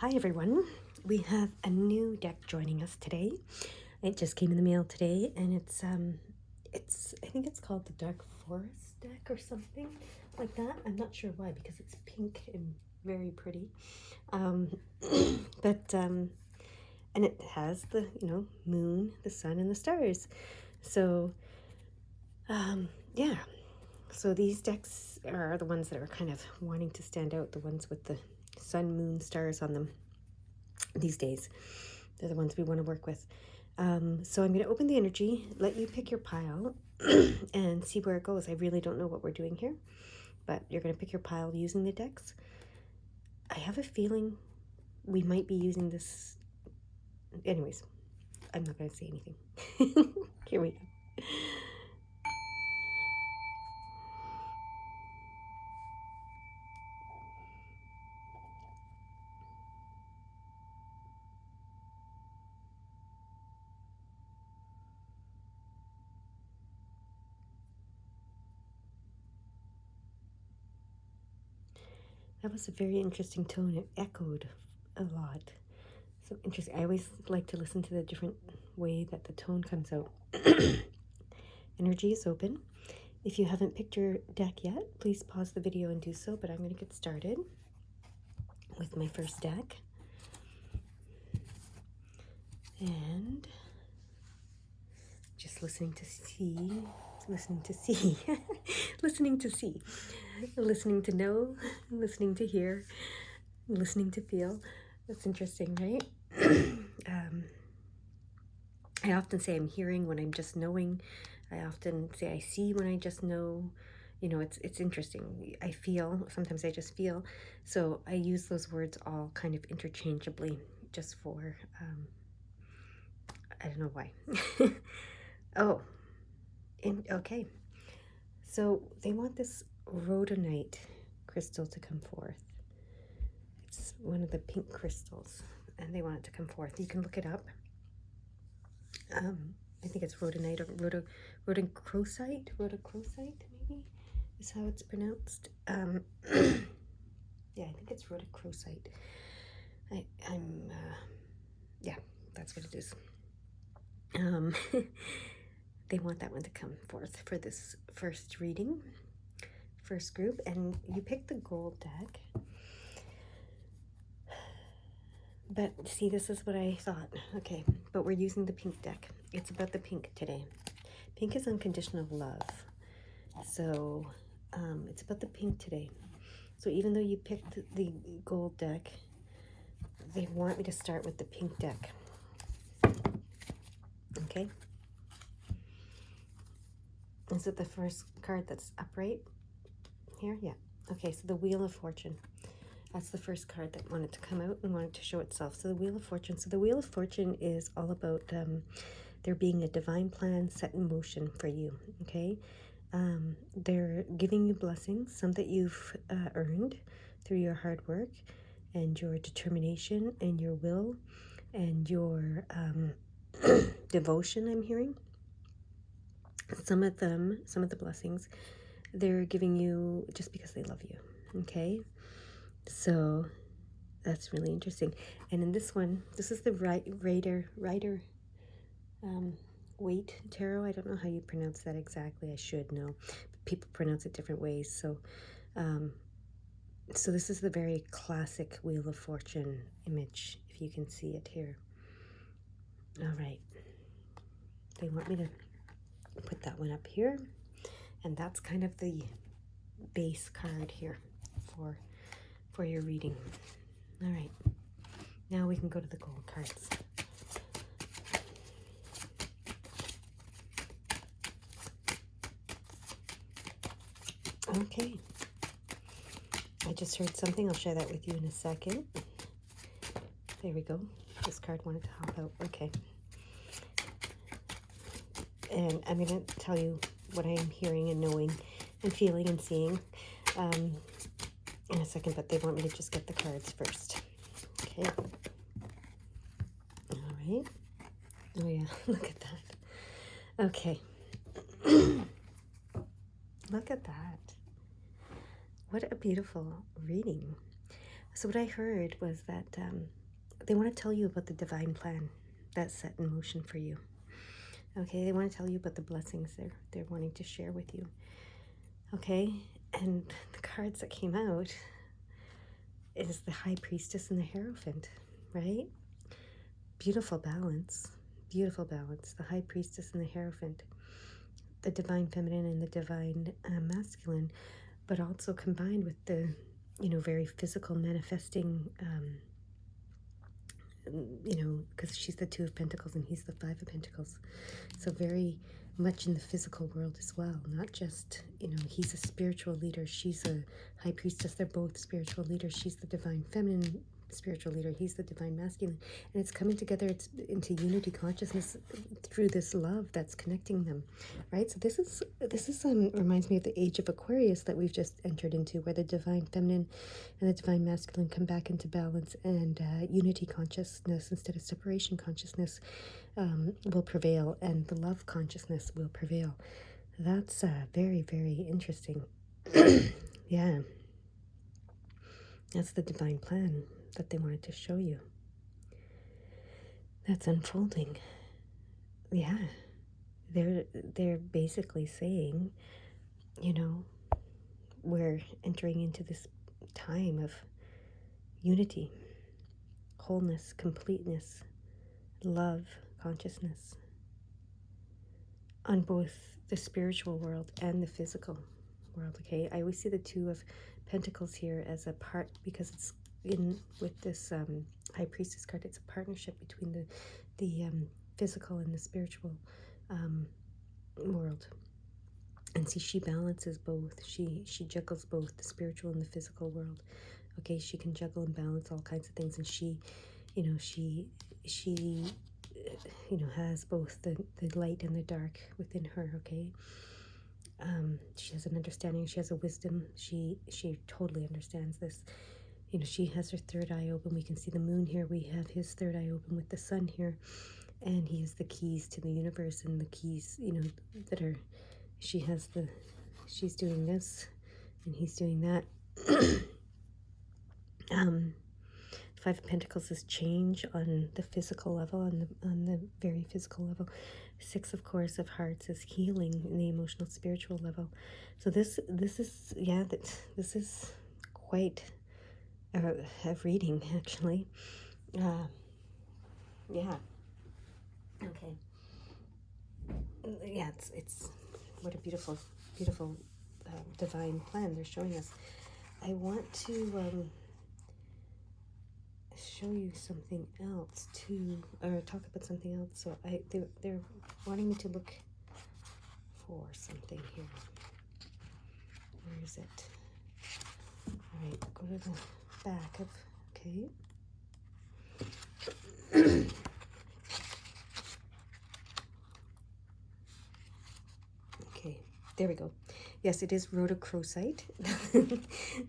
Hi everyone, we have a new deck joining us today. It just came in the mail today, and it's I think it's called the Dark Forest deck or something like that. I'm not sure why, because it's pink and very pretty. Um, and it has the moon, the sun, and the stars. So yeah. So these decks are the ones that are kind of wanting to stand out, the ones with the sun, moon, stars on them these days. They're the ones we want to work with. So I'm going to open the energy, let you pick your pile, and see where it goes. I really don't know what we're doing here, but you're going to pick your pile using the decks. I have a feeling we might be using this. Anyways, I'm not going to say anything. Here we go. That was a very interesting tone. It echoed a lot. So interesting. I always like to listen to the different way that the tone comes out. Energy is open. If you haven't picked your deck yet, please pause the video and do so, but I'm going to get started with my first deck. And just listening to see, listening to see, listening to see, listening to know, listening to hear, listening to feel. That's interesting, right? I often say I'm hearing when I'm just knowing. I often say I see when I just know. You know, it's interesting. I feel, sometimes I just feel. So I use those words all kind of interchangeably just for, I don't know why. Oh, okay. So they want this rhodonite crystal to come forth. It's one of the pink crystals, and they want it to come forth. You can look it up. I think it's rhodonite or rhodochrosite maybe is how it's pronounced. Yeah, I think it's rhodochrosite. Yeah, that's what it is. They want that one to come forth for this first reading, first group, and you pick the gold deck. But see, this is what I thought. Okay, but we're using the pink deck. It's about the pink today. Pink is unconditional love. So it's about the pink today. So even though you picked the gold deck, they want me to start with the pink deck. Okay? Is it the first card that's upright here? Yeah. Okay, so the Wheel of Fortune. That's the first card that wanted to come out and wanted to show itself. So the Wheel of Fortune. So the Wheel of Fortune is all about there being a divine plan set in motion for you, okay? They're giving you blessings, some that you've earned through your hard work and your determination and your will and your devotion, I'm hearing. Some of the blessings, they're giving you just because they love you, okay? So that's really interesting. And in this one, this is the Rider Waite Tarot. I don't know how you pronounce that exactly. I should know. But people pronounce it different ways. So so this is the very classic Wheel of Fortune image, if you can see it here. All right. They want me to put that one up here. And that's kind of the base card here for your reading. All right. Now we can go to the gold cards. Okay. I just heard something. I'll share that with you in a second. There we go. This card wanted to hop out. Okay. And I'm going to tell you what I am hearing and knowing and feeling and seeing in a second, but they want me to just get the cards first. Okay. All right. Oh, yeah. Look at that. Okay. Look at that. What a beautiful reading. So what I heard was that they want to tell you about the divine plan that's set in motion for you. Okay, they want to tell you about the blessings they're wanting to share with you. Okay, and the cards that came out is the High Priestess and the Hierophant, right? Beautiful balance, beautiful balance. The High Priestess and the Hierophant, the divine feminine and the divine masculine, but also combined with the, very physical manifesting, because she's the Two of Pentacles and he's the Five of Pentacles. So very much in the physical world as well, not just, he's a spiritual leader, she's a high priestess, they're both spiritual leaders. She's the divine feminine spiritual leader, he's the divine masculine, and it's coming together, it's into unity consciousness through this love that's connecting them, right? So this is reminds me of the age of Aquarius that we've just entered into, where the divine feminine and the divine masculine come back into balance, and unity consciousness instead of separation consciousness will prevail, and the love consciousness will prevail. That's very, very interesting. Yeah, that's the divine plan that they wanted to show you. That's unfolding. Yeah, they're basically saying, we're entering into this time of unity, wholeness, completeness, love, consciousness, on both the spiritual world and the physical world. Okay, I always see the Two of Pentacles here as a part, because it's in with this High Priestess card. It's a partnership between the physical and the spiritual world. And see, she balances both. She juggles both the spiritual and the physical world. Okay, she can juggle and balance all kinds of things, and she has both the light and the dark within her. Okay, she has an understanding, she has a wisdom, she totally understands this. She has her third eye open. We can see the moon here, we have his third eye open with the sun here, and he has the keys to the universe, and the keys, that are, she's doing this and he's doing that. Five of Pentacles is change on the physical level, on the very physical level. Six, of course, of Hearts is healing in the emotional, spiritual level. So this is, yeah, this is quite a reading, actually. Yeah. Okay. Yeah, it's what a beautiful, beautiful divine plan they're showing us. I want to show you something else too, or talk about something else. So they're wanting me to look for something here. Where is it? All right, go to the back of, okay. Okay, there we go. Yes, it is rhodochrosite.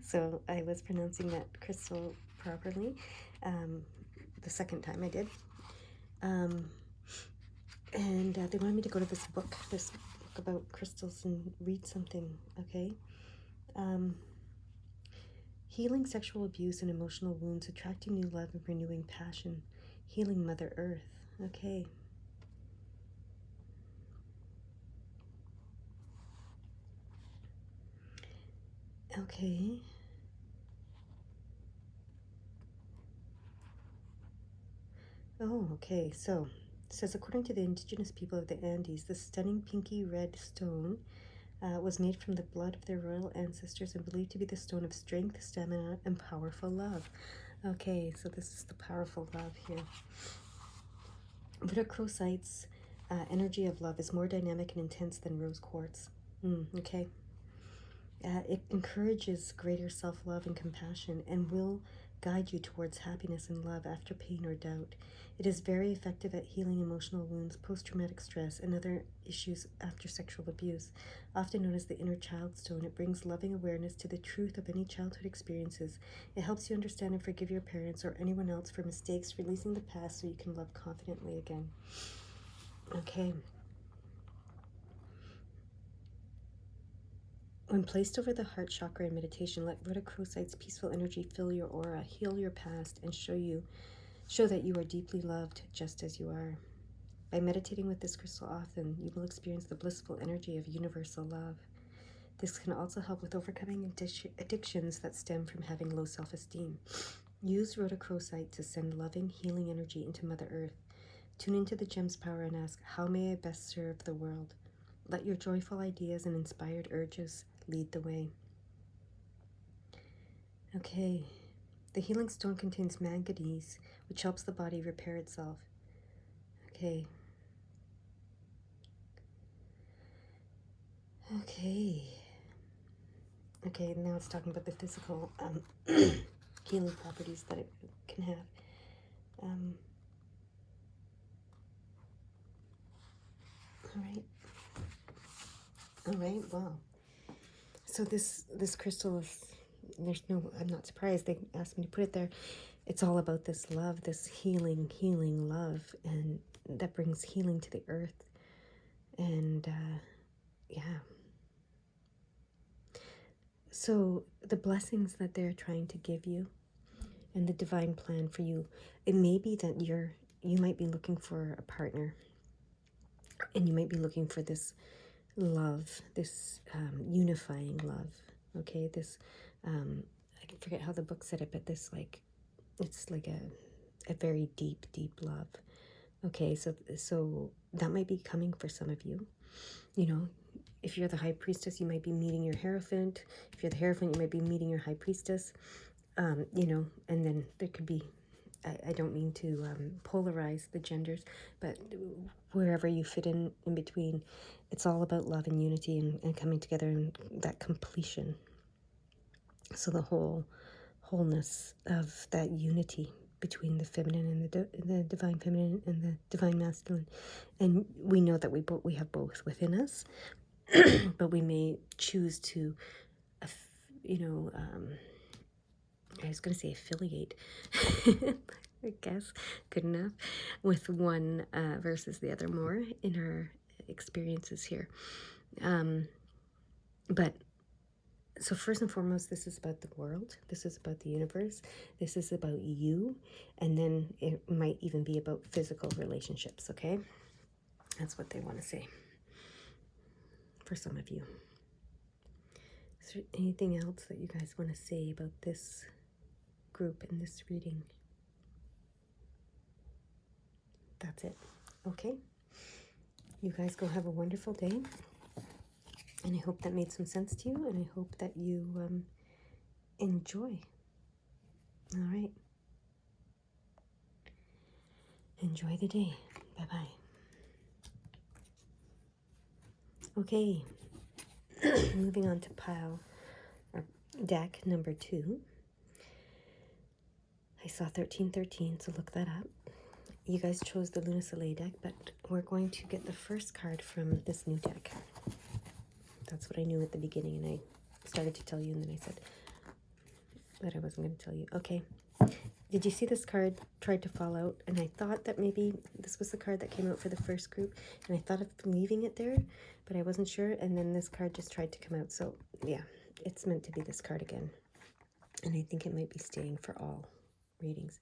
So I was pronouncing that crystal properly the second time I did. And they wanted me to go to this book about crystals and read something, okay? Healing sexual abuse and emotional wounds, attracting new love and renewing passion, healing Mother Earth, okay? Okay. Oh, okay. So, it says, according to the indigenous people of the Andes, the stunning pinky red stone was made from the blood of their royal ancestors and believed to be the stone of strength, stamina, and powerful love. Okay, so this is the powerful love here. Rhodochrosite's energy of love is more dynamic and intense than rose quartz. Okay. It encourages greater self-love and compassion and will guide you towards happiness and love after pain or doubt. It is very effective at healing emotional wounds, post-traumatic stress, and other issues after sexual abuse. Often known as the inner child stone, it brings loving awareness to the truth of any childhood experiences. It helps you understand and forgive your parents or anyone else for mistakes, releasing the past so you can love confidently again. Okay. When placed over the heart chakra in meditation, let rhodochrosite's peaceful energy fill your aura, heal your past, and show that you are deeply loved just as you are. By meditating with this crystal often, you will experience the blissful energy of universal love. This can also help with overcoming addictions that stem from having low self-esteem. Use rhodochrosite to send loving, healing energy into Mother Earth. Tune into the gem's power and ask, how may I best serve the world? Let your joyful ideas and inspired urges lead the way. Okay, the healing stone contains manganese, which helps the body repair itself. Okay. Okay, now it's talking about the physical healing properties that it can have. All right, wow. So this crystal is, I'm not surprised they asked me to put it there. It's all about this love, this healing love, and that brings healing to the earth. And yeah. So the blessings that they're trying to give you and the divine plan for you, it may be that you might be looking for a partner, and you might be looking for this love, this unifying love. Okay, this I forget how the book said it, but this, like, it's like a very deep love. Okay, so that might be coming for some of you. You know, if you're the high priestess, you might be meeting your Hierophant. If you're the Hierophant, you might be meeting your high priestess. You know, and then there could be, I don't mean to polarize the genders, but wherever you fit in between, it's all about love and unity and coming together and that completion. So the wholeness of that unity between the feminine and the divine feminine and the divine masculine. And we know that we have both within us, but we may choose to, I was going to say affiliate, I guess, good enough, with one versus the other more in our experiences here. But so first and foremost, this is about the world. This is about the universe. This is about you. And then it might even be about physical relationships, okay? That's what they want to say for some of you. Is there anything else that you guys want to say about this group in this reading? That's it. Okay. You guys go have a wonderful day. And I hope that made some sense to you. And I hope that you enjoy. All right. Enjoy the day. Bye-bye. Okay. Moving on to deck number 2. I saw 1313, so look that up. You guys chose the Luna Soleil deck, but we're going to get the first card from this new deck. That's what I knew at the beginning, and I started to tell you, and then I said that I wasn't going to tell you. Okay. Did you see this card tried to fall out? And I thought that maybe this was the card that came out for the first group, and I thought of leaving it there, but I wasn't sure, and then this card just tried to come out. So, yeah, it's meant to be this card again. And I think it might be staying for all readings.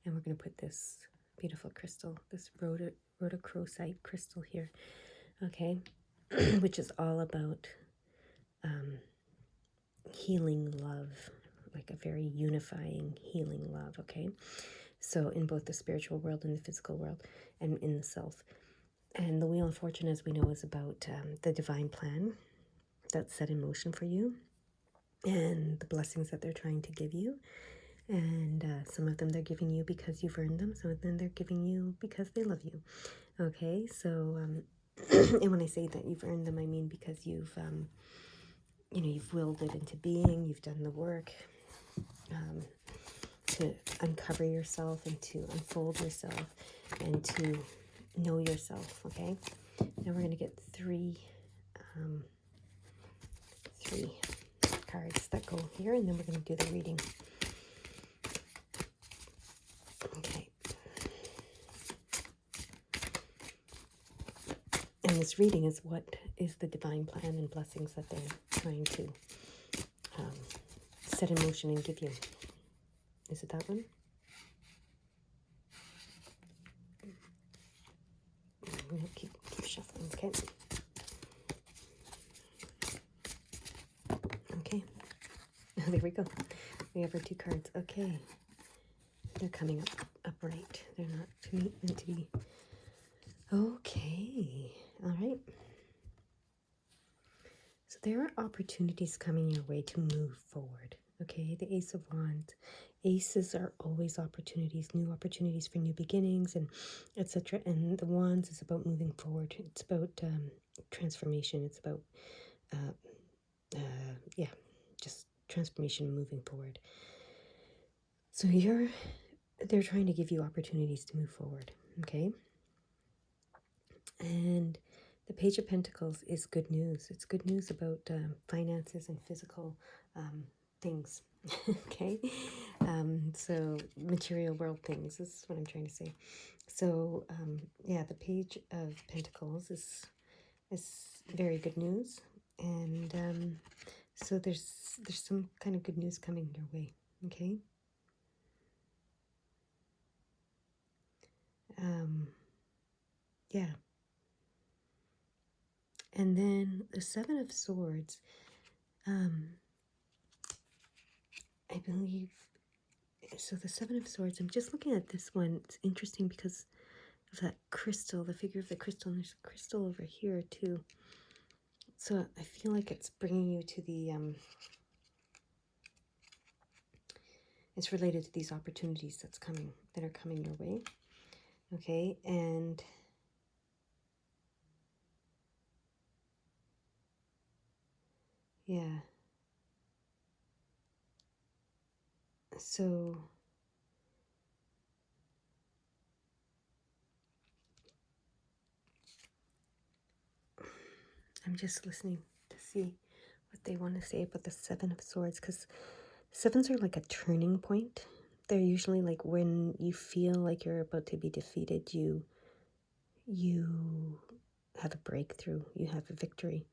And we're going to put this beautiful crystal, this rhodochrosite crystal here, okay, which is all about healing love, like a very unifying healing love, okay? So in both the spiritual world and the physical world and in the self. And the Wheel of Fortune, as we know, is about the divine plan that's set in motion for you and the blessings that they're trying to give you. And some of them they're giving you because you've earned them. Some of them they're giving you because they love you. Okay, so, and when I say that you've earned them, I mean because you've, you've willed it into being, you've done the work to uncover yourself and to unfold yourself and to know yourself, okay? Now we're going to get three cards that go here, and then we're going to do the reading. in this reading is what is the divine plan and blessings that they're trying to set in motion and give you. Is it that one? I'm going to keep shuffling, okay? Okay. There we go. We have our 2 cards. Okay. They're coming up upright. They're not meant to be. Okay. All right. So there are opportunities coming your way to move forward. Okay. The Ace of Wands. Aces are always opportunities, new opportunities for new beginnings, and etc. And the Wands is about moving forward. It's about transformation. It's about just transformation and moving forward. So they're trying to give you opportunities to move forward, okay? And the Page of Pentacles is good news. It's good news about finances and physical things, okay? So material world things, this is what I'm trying to say. So, the Page of Pentacles is very good news. And so there's some kind of good news coming your way, okay? Yeah. And then the Seven of Swords, I believe, so the Seven of Swords, I'm just looking at this one. It's interesting because of that crystal, the figure of the crystal, and there's a crystal over here too. So I feel like it's bringing you to the, it's related to these opportunities that are coming your way. Okay, and yeah. So I'm just listening to see what they want to say about the Seven of Swords, because sevens are like a turning point. They're usually like when you feel like you're about to be defeated, you have a breakthrough, you have a victory.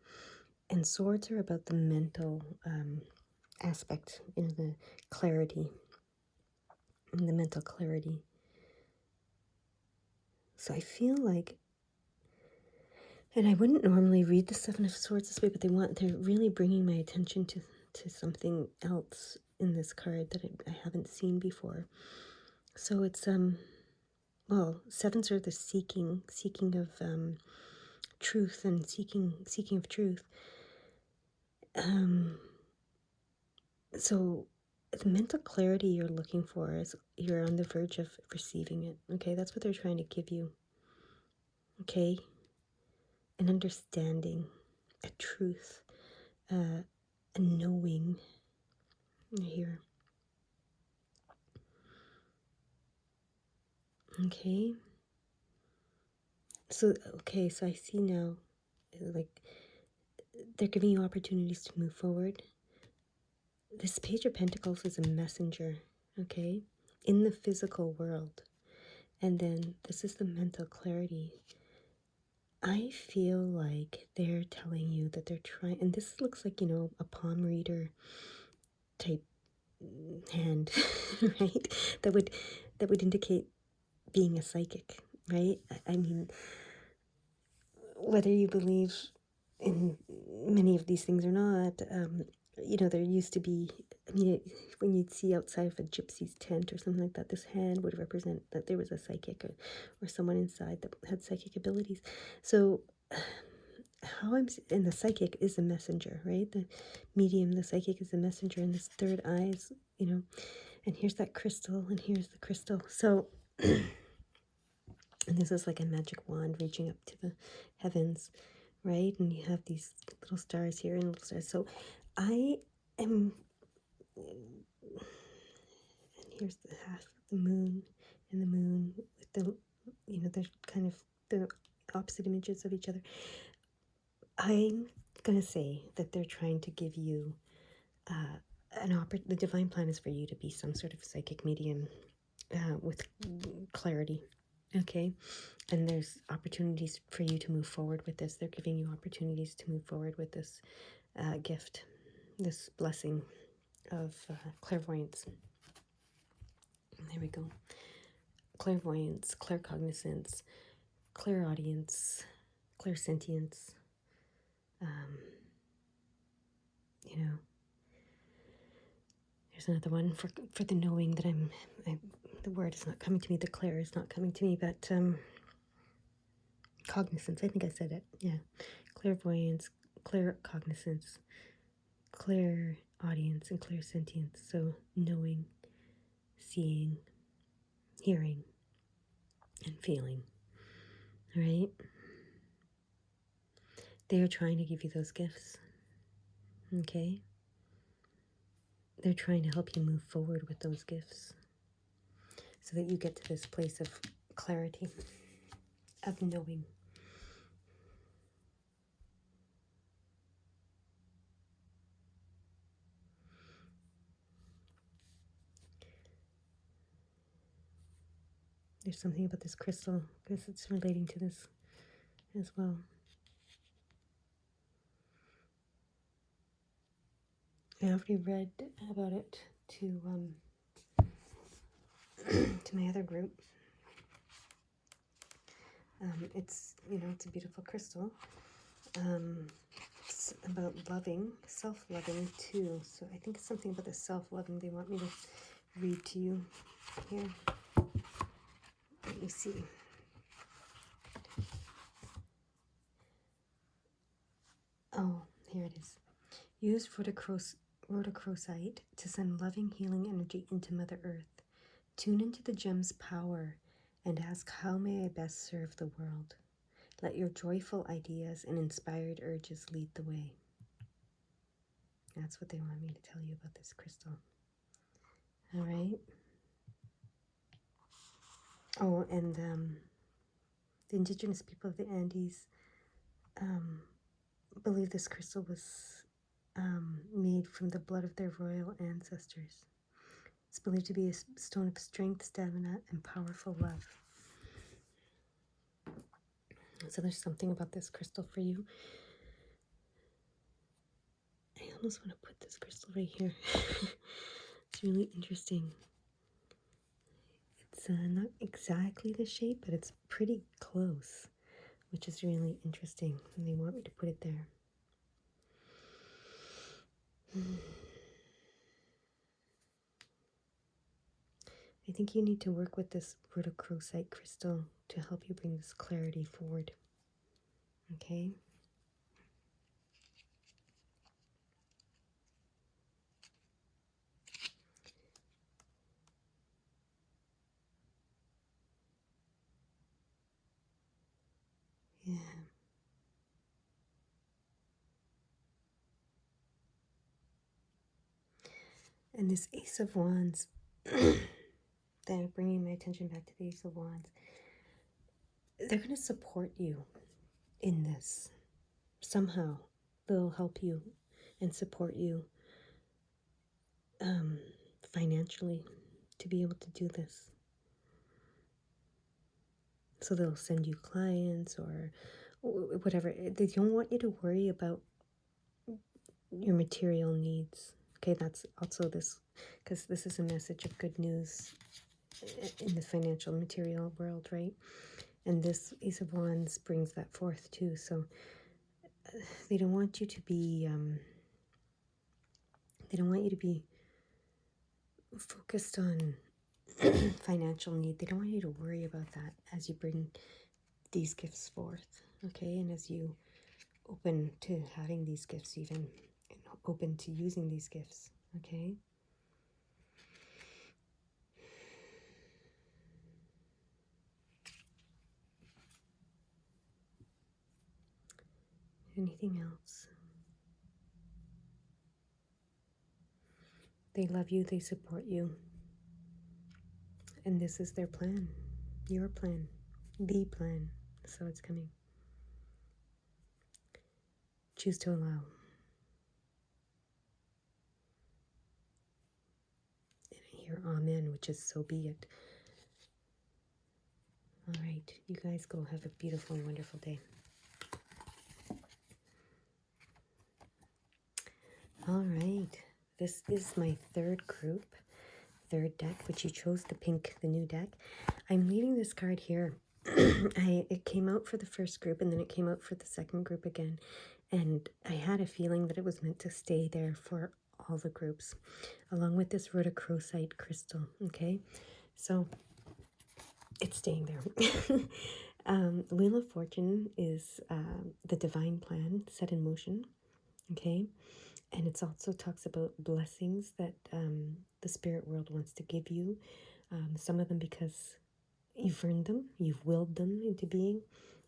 And swords are about the mental aspect, the clarity, and the mental clarity. So I feel like, and I wouldn't normally read the Seven of Swords this way, but they're really bringing my attention to something else in this card that I haven't seen before. So it's sevens are the seeking of truth and seeking of truth. So the mental clarity you're looking for is you're on the verge of receiving it. Okay, that's what they're trying to give you. Okay, an understanding, a truth, a knowing here. Okay. So I see now, like, they're giving you opportunities to move forward. This Page of Pentacles is a messenger, okay, in the physical world. And then this is the mental clarity. I feel like they're telling you that they're trying, and this looks like, a palm reader type hand, right? That would indicate being a psychic, right? I mean, whether you believe in many of these things or not, there used to be, when you'd see outside of a gypsy's tent or something like that, this hand would represent that there was a psychic or someone inside that had psychic abilities. So and the psychic is the messenger, right? The medium, the psychic is the messenger, and this third eye is, and here's that crystal, and here's the crystal. So, and this is like a magic wand reaching up to the heavens, right? And you have these little stars here and little stars. So I am, and here's the half of the moon, and the moon with the, they're kind of the opposite images of each other. I'm going to say that they're trying to give you the divine plan is for you to be some sort of psychic medium with clarity. Okay, and there's opportunities for you to move forward with this. They're giving you opportunities to move forward with this gift, this blessing of clairvoyance. There we go. Clairvoyance, claircognizance, clairaudience, clairsentience. You know, there's another one for the knowing that the word is not coming to me. The clair is not coming to me, but cognizance. I think I said it. Yeah, clairvoyance, claircognizance, clairaudience, and clairsentience. So knowing, seeing, hearing, and feeling. All right. They are trying to give you those gifts. Okay. They're trying to help you move forward with those gifts so that you get to this place of clarity, of knowing. There's something about this crystal because it's relating to this as well. I already read about it to to my other group. It's it's a beautiful crystal. It's about loving, self-loving too. So I think it's something about the self-loving they want me to read to you here. Let me see. Oh, here it is. Use rhodochrosite to send loving, healing energy into Mother Earth. Tune into the gem's power and ask, how may I best serve the world? Let your joyful ideas and inspired urges lead the way. That's what they want me to tell you about this crystal. All right. Oh, and the indigenous people of the Andes believe this crystal was made from the blood of their royal ancestors. It's believed to be a stone of strength, stamina, and powerful love. So there's something about this crystal for you. I almost want to put this crystal right here. It's really interesting. It's not exactly the shape, but it's pretty close, which is really interesting. And they want me to put it there. I think you need to work with this rhodochrosite crystal to help you bring this clarity forward. Okay? Yeah. And this Ace of Wands, they're bringing my attention back to the Ace of Wands. They're going to support you in this. Somehow, they'll help you and support you financially to be able to do this. So they'll send you clients or whatever. They don't want you to worry about your material needs. Okay, that's also this, because this is a message of good news in the financial material world, right? And this Ace of Wands brings that forth too. So they don't want you to be focused on financial need. They don't want you to worry about that as you bring these gifts forth, okay? And as you open to having these gifts, even, and open to using these gifts, okay? Anything else? They love you, they support you, and this is their plan, your plan, the plan. So it's coming. Choose to allow. And I hear amen, which is so be it. All right, you guys go have a beautiful and wonderful day. All right, this is my third deck, which you chose the pink, the new deck. I'm leaving this card here. It came out for the first group, and then it came out for the second group again. And I had a feeling that it was meant to stay there for all the groups, along with this rhodochrosite crystal, okay? So it's staying there. Wheel of Fortune is the divine plan set in motion, okay? And it also talks about blessings that the spirit world wants to give you. Some of them because you've earned them, you've willed them into being,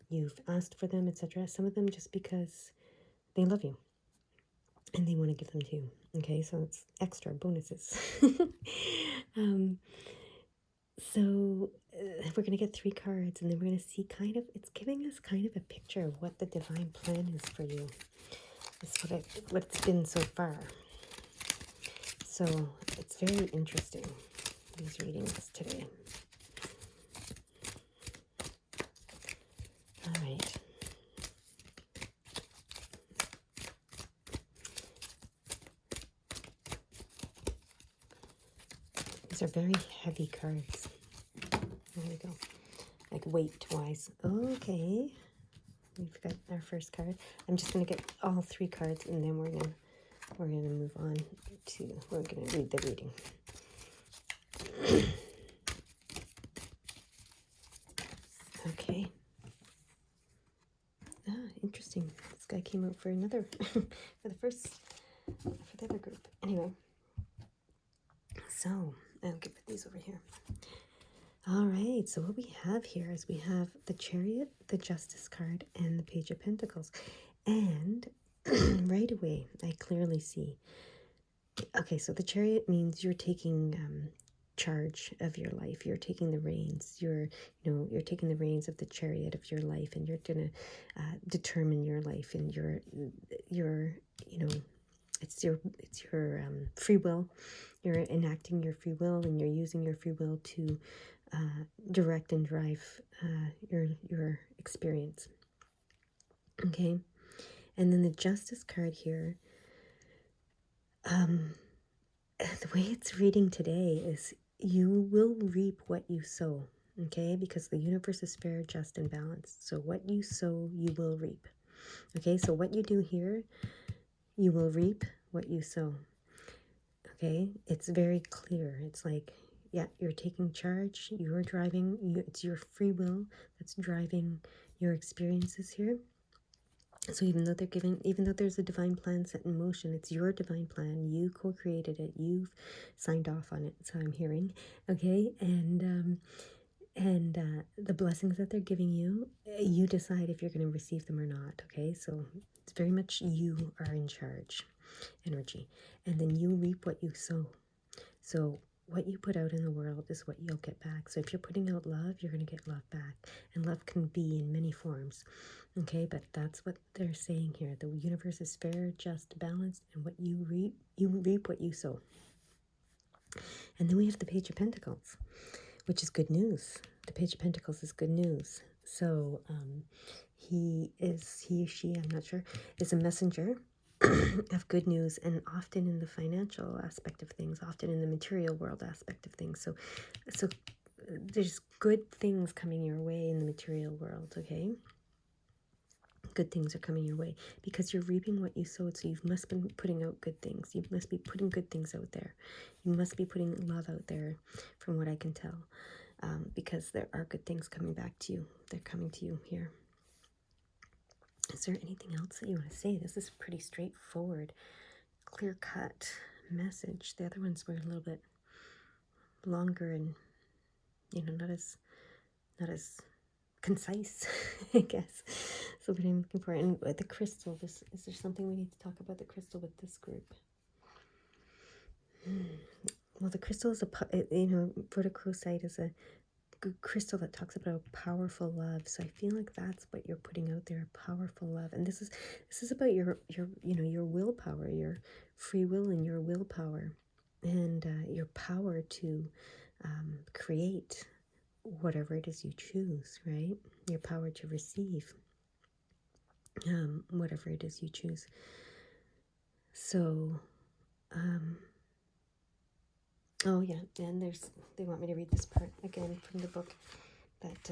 you've asked for them, etc. Some of them just because they love you and they want to give them to you. Okay, so it's extra bonuses. So we're going to get 3 cards, and then we're going to see it's giving us kind of a picture of what the divine plan is for you. That's what it's been so far. So it's very interesting, these readings today. All right. These are very heavy cards. There we go. Like weight-wise. Okay. We've got our first card. I'm just going to get all 3 cards, and then we're gonna move on to, we're going to read the reading. Okay. Interesting. This guy came out for another, for the other group. Anyway. So, I'll put these over here. All right, so what we have here is we have the Chariot, the Justice card, and the Page of Pentacles. And right away, I clearly see. Okay, so the Chariot means you're taking charge of your life. You're taking the reins. You're taking the reins of the chariot of your life, and you're gonna determine your life, and it's your free will. You're enacting your free will, and you're using your free will to direct and drive your experience. Okay, and then the Justice card here. The way it's reading today is you will reap what you sow. Okay, because the universe is fair, just, and balanced. So what you sow, you will reap. Okay, so what you do here, you will reap what you sow. Okay, it's very clear. It's like, yeah, you're taking charge, you're driving, it's your free will that's driving your experiences here. So even though there's a divine plan set in motion, it's your divine plan. You co-created it. You've signed off on it. So I'm hearing, okay, and the blessings that they're giving you, you decide if you're going to receive them or not. Okay, so it's very much you are in charge, energy, and then you reap what you sow. So what you put out in the world is what you'll get back. So if you're putting out love, you're going to get love back. And love can be in many forms. Okay, but that's what they're saying here. The universe is fair, just, balanced, and what you reap what you sow. And then we have the Page of Pentacles, which is good news. The Page of Pentacles is good news. So he, she, I'm not sure, is a messenger of good news, and often in the financial aspect of things, often in the material world aspect of things. So there's good things coming your way in the material world, okay? Good things are coming your way because you're reaping what you sowed. So you must be putting out good things. You must be putting good things out there. You must be putting love out there, from what I can tell, because there are good things coming back to you. They're coming to you here. Is there anything else that you want to say? This is pretty straightforward, clear-cut message. The other ones were a little bit longer and, not as concise, I guess. So what I'm looking for. And the crystal, is there something we need to talk about the crystal with this group? Well, the crystal is rhodochrosite is a good crystal that talks about powerful love. So I feel like that's what you're putting out there, powerful love. And this is about your willpower, your free will, and your willpower, and your power to create whatever it is you choose, right? Your power to receive whatever it is you choose. So, oh yeah, and they want me to read this part again from the book that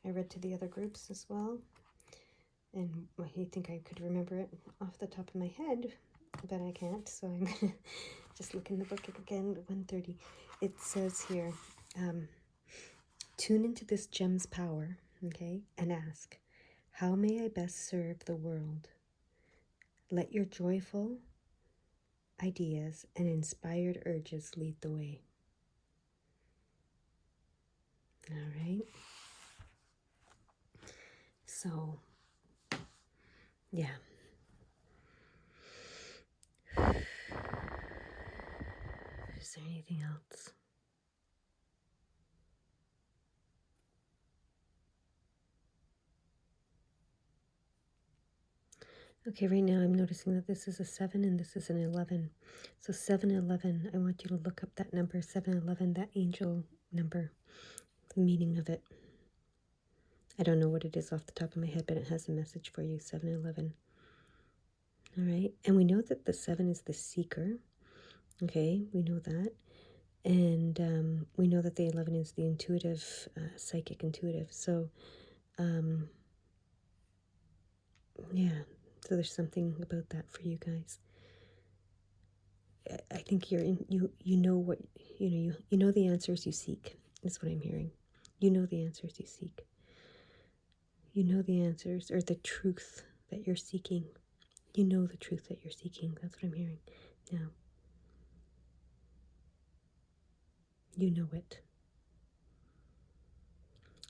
I read to the other groups as well. And I think I could remember it off the top of my head, but I can't, so I'm going to just look in the book again, 130. It says here, tune into this gem's power, okay, and ask, how may I best serve the world? Let your joyful ideas and inspired urges lead the way. All right. So, yeah. Is there anything else? Okay, right now I'm noticing that this is a 7 and this is an 11. So 711, I want you to look up that number, 711, that angel number, the meaning of it. I don't know what it is off the top of my head, but it has a message for you, 711. All right, and we know that the 7 is the seeker. Okay, we know that. And we know that the 11 is the intuitive, psychic intuitive. So, yeah, so there's something about that for you guys. I think you're in, you know what, you know the answers you seek, is what I'm hearing. You know the answers you seek. You know the answers, or the truth that you're seeking. You know the truth that you're seeking. That's what I'm hearing now. You know it.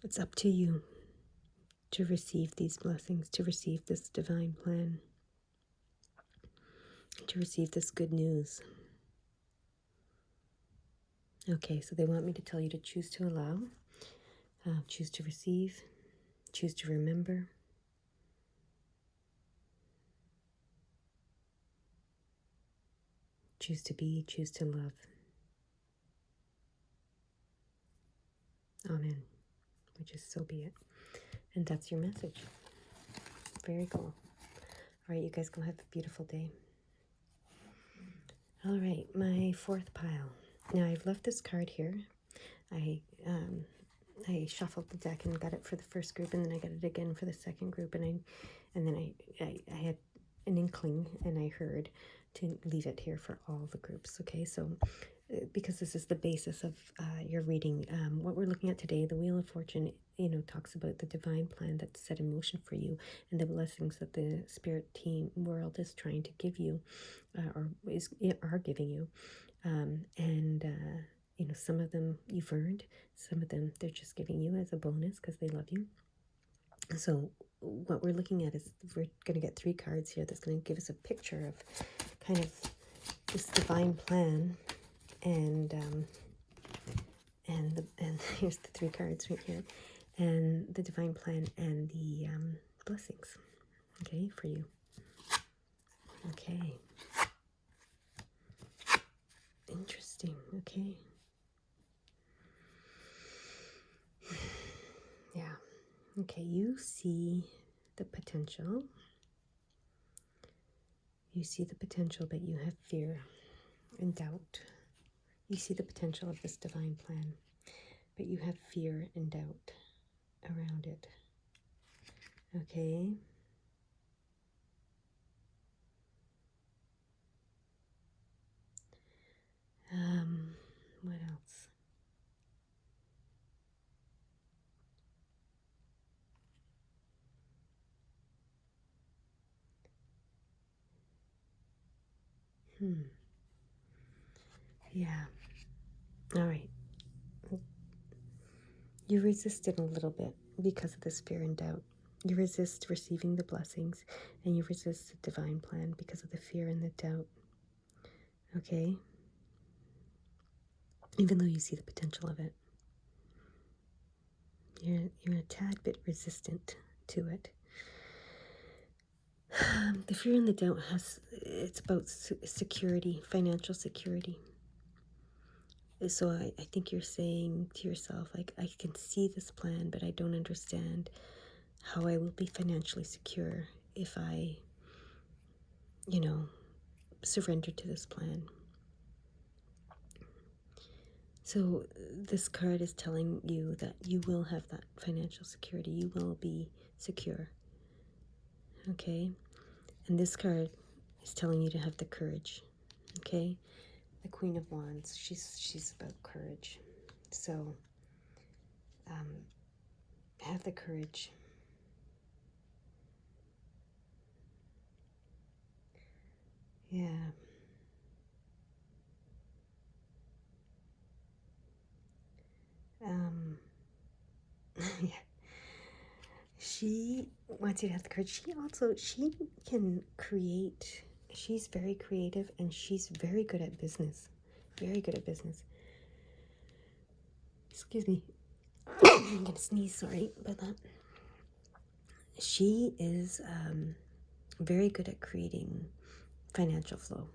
It's up to you to receive these blessings, to receive this divine plan, to receive this good news. Okay, so they want me to tell you to choose to allow, choose to receive, choose to remember, choose to be, choose to love. Amen. Which is so be it. And that's your message. Very cool. All right, you guys go have a beautiful day. All right, my fourth pile. Now I've left this card here. I shuffled the deck and got it for the first group, and then I got it again for the second group, and then I had an inkling, and I heard to leave it here for all the groups. Okay, so because this is the basis of your reading, what we're looking at today, the Wheel of Fortune, talks about the divine plan that's set in motion for you and the blessings that the spirit team world is trying to give you, are giving you, and some of them you've earned, some of them they're just giving you as a bonus because they love you. So what we're looking at is we're going to get 3 cards here that's going to give us a picture of kind of this divine plan, and here's the 3 cards right here, and the divine plan and the blessings, okay, for you. Okay, interesting. Okay, yeah. Okay, you see the potential. You see the potential, but you have fear and doubt. You see the potential of this divine plan, but you have fear and doubt around it. Okay? What else? Yeah. All right. You resist it a little bit because of this fear and doubt. You resist receiving the blessings, and you resist the divine plan because of the fear and the doubt. Okay? Even though you see the potential of it. You're a tad bit resistant to it. The fear and the doubt it's about security, financial security. So I think you're saying to yourself, like, I can see this plan, but I don't understand how I will be financially secure if I, surrender to this plan. So this card is telling you that you will have that financial security. You will be secure. Okay? And this card is telling you to have the courage. Okay? The Queen of Wands, she's about courage. So have the courage. Yeah. Yeah. She wants you to have the courage. She can create. She's very creative and she's very good at business. Very good at business. Excuse me. I'm gonna sneeze, sorry about that. She is very good at creating financial flow.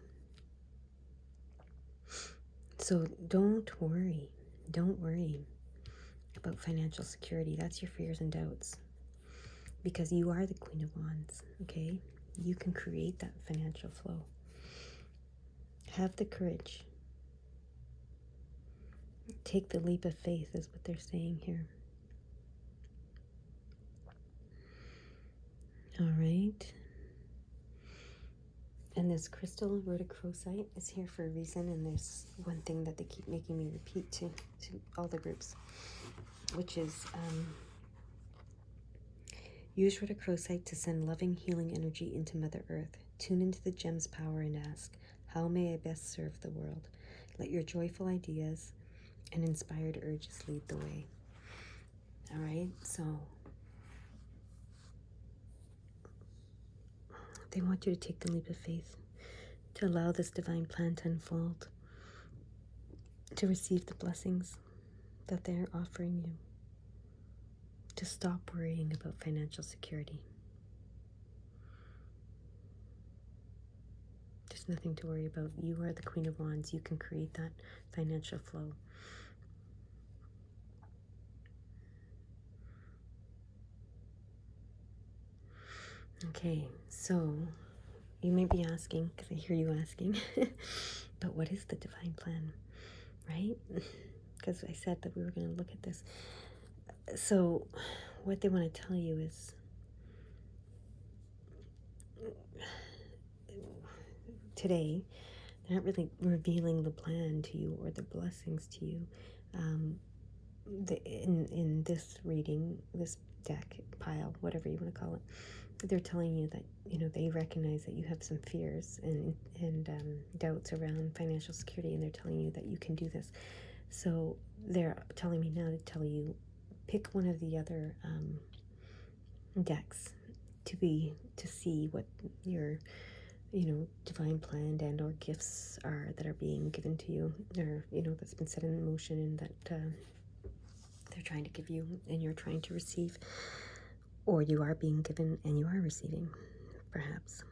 So don't worry about financial security. That's your fears and doubts, because you are the Queen of Wands. Okay, you can create that financial flow. Have the courage. Take the leap of faith is what they're saying here. All right. And this crystal rhodochrosite is here for a reason, and there's one thing that they keep making me repeat to all the groups, which is use rhodochrosite to send loving, healing energy into Mother Earth. Tune into the gem's power and ask, how may I best serve the world? Let your joyful ideas and inspired urges lead the way. All right, so they want you to take the leap of faith, to allow this divine plan to unfold, to receive the blessings that they're offering you, to stop worrying about financial security. There's nothing to worry about. You are the Queen of Wands. You can create that financial flow. Okay, so you may be asking, because I hear you asking, but what is the divine plan, right? Because I said that we were going to look at this. So what they want to tell you is today, they're not really revealing the plan to you or the blessings to you. In this reading, this deck, pile, whatever you want to call it, they're telling you that, they recognize that you have some fears and doubts around financial security, and they're telling you that you can do this. So they're telling me now to tell you, pick one of the other decks to see what your divine plan and or gifts are that are being given to you, or that's been set in motion, and that they're trying to give you and you're trying to receive, or you are being given and you are receiving, perhaps.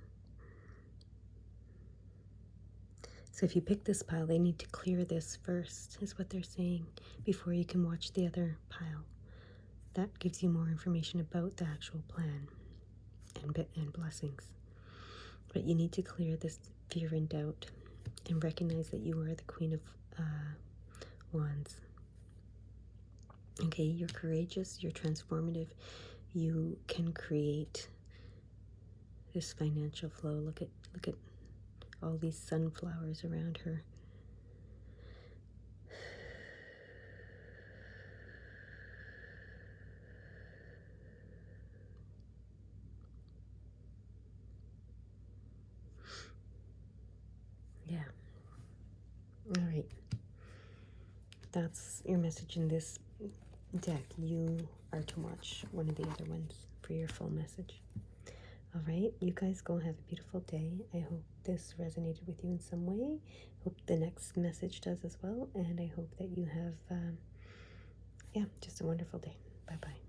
So if you pick this pile, they need to clear this first, is what they're saying, before you can watch the other pile. That gives you more information about the actual plan and blessings. But you need to clear this fear and doubt and recognize that you are the Queen of Wands. Okay, you're courageous, you're transformative, you can create this financial flow. Look at all these sunflowers around her. Yeah. All right. That's your message in this deck. You are to watch one of the other ones for your full message. All right, you guys go have a beautiful day. I hope this resonated with you in some way. Hope the next message does as well. And I hope that you have, just a wonderful day. Bye-bye.